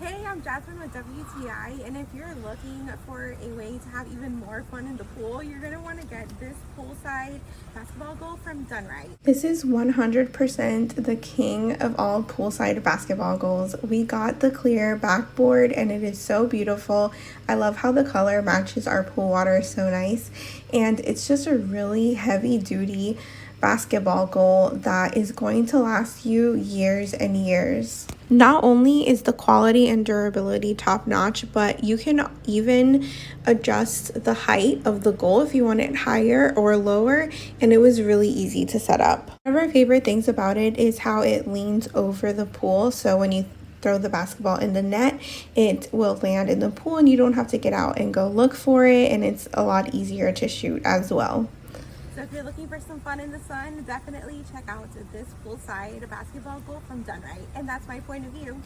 Hey, I'm Jasmine with WTI, and if you're looking for a way to have even more fun in the pool, you're going to want to get this poolside basketball goal from Dunn-Rite. This is 100% the king of all poolside basketball goals. We got the clear backboard, and it is so beautiful. I love how the color matches our pool water so nice, and it's just a really heavy-duty basketball goal that is going to last you years and years. Not only is the quality and durability top notch, but you can even adjust the height of the goal if you want it higher or lower, and it was really easy to set up. One of our favorite things about it is how it leans over the pool, so when you throw the basketball in the net, it will land in the pool and you don't have to get out and go look for it, and it's a lot easier to shoot as well. So if you're looking for some fun in the sun, definitely check out this poolside basketball goal from Dunn-Rite. And that's my point of view.